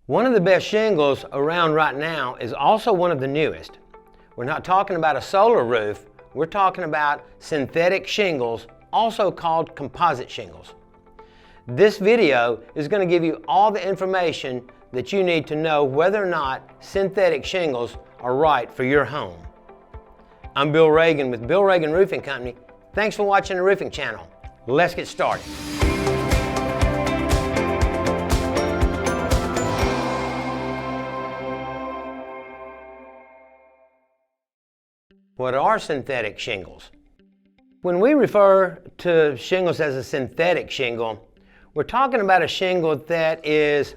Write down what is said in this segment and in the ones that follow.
One of the best shingles around right now is also one of the newest. We're not talking about a solar roof, we're talking about synthetic shingles, also called composite shingles. This video is going to give you all the information that you need to know whether or not synthetic shingles are right for your home. I'm Bill Ragan with Bill Ragan Roofing Company. Thanks for watching the Roofing Channel. Let's get started. What are synthetic shingles? When we refer to shingles as a synthetic shingle, we're talking about a shingle that is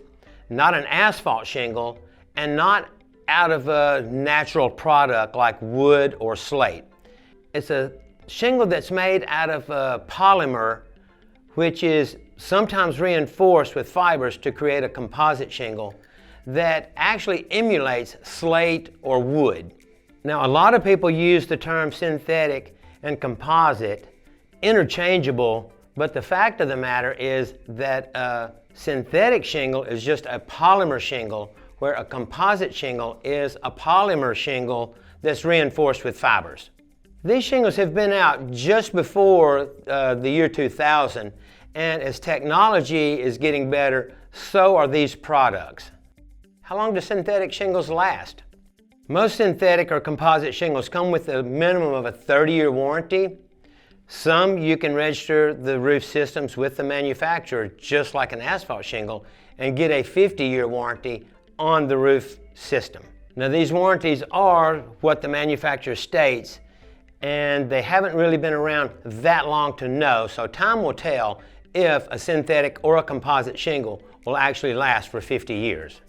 not an asphalt shingle and not out of a natural product like wood or slate. It's a shingle that's made out of a polymer, which is sometimes reinforced with fibers to create a composite shingle that actually emulates slate or wood. Now, a lot of people use the term synthetic and composite interchangeable, but the fact of the matter is that a synthetic shingle is just a polymer shingle, where a composite shingle is a polymer shingle that's reinforced with fibers. These shingles have been out just before the year 2000, and as technology is getting better, so are these products. How long do synthetic shingles last? Most synthetic or composite shingles come with a minimum of a 30-year warranty. Some you can register the roof systems with the manufacturer, just like an asphalt shingle, and get a 50-year warranty on the roof system. Now, these warranties are what the manufacturer states, and they haven't really been around that long to know, so time will tell if a synthetic or a composite shingle will actually last for 50 years.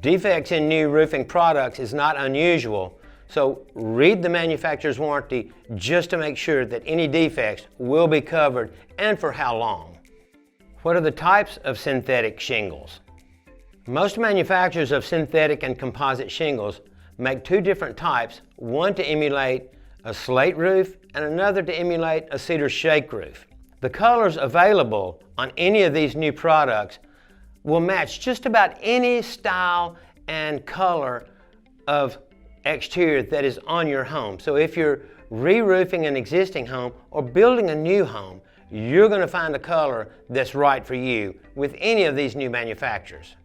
Defects in new roofing products is not unusual, so read the manufacturer's warranty just to make sure that any defects will be covered and for how long. What are the types of synthetic shingles? Most manufacturers of synthetic and composite shingles make two different types, one to emulate a slate roof and another to emulate a cedar shake roof. The colors available on any of these new products will match just about any style and color of exterior that is on your home. So if you're re-roofing an existing home or building a new home, you're going to find a color that's right for you with any of these new manufacturers.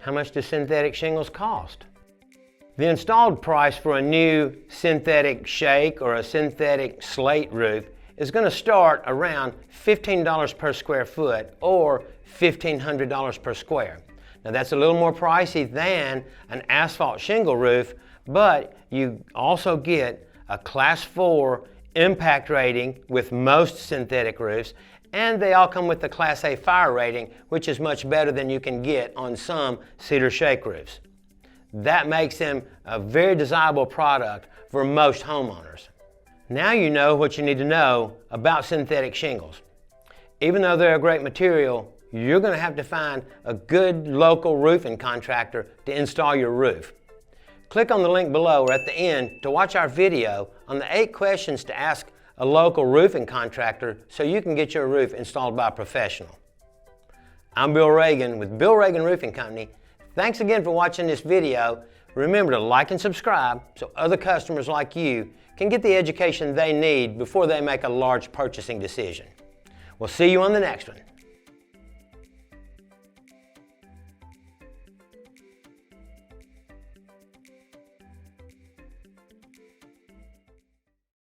How much do synthetic shingles cost? The installed price for a new synthetic shake or a synthetic slate roof is going to start around $15 per square foot or $1,500 per square. Now, that's a little more pricey than an asphalt shingle roof, but you also get a Class 4 impact rating with most synthetic roofs, and they all come with the Class A fire rating, which is much better than you can get on some cedar shake roofs. That makes them a very desirable product for most homeowners. Now you know what you need to know about synthetic shingles. Even though they're a great material, you're going to have to find a good local roofing contractor to install your roof. Click on the link below or at the end to watch our video on the 8 questions to ask a local roofing contractor so you can get your roof installed by a professional. I'm Bill Ragan with Bill Ragan Roofing Company. Thanks again for watching this video. Remember to like and subscribe so other customers like you can get the education they need before they make a large purchasing decision. We'll see you on the next one.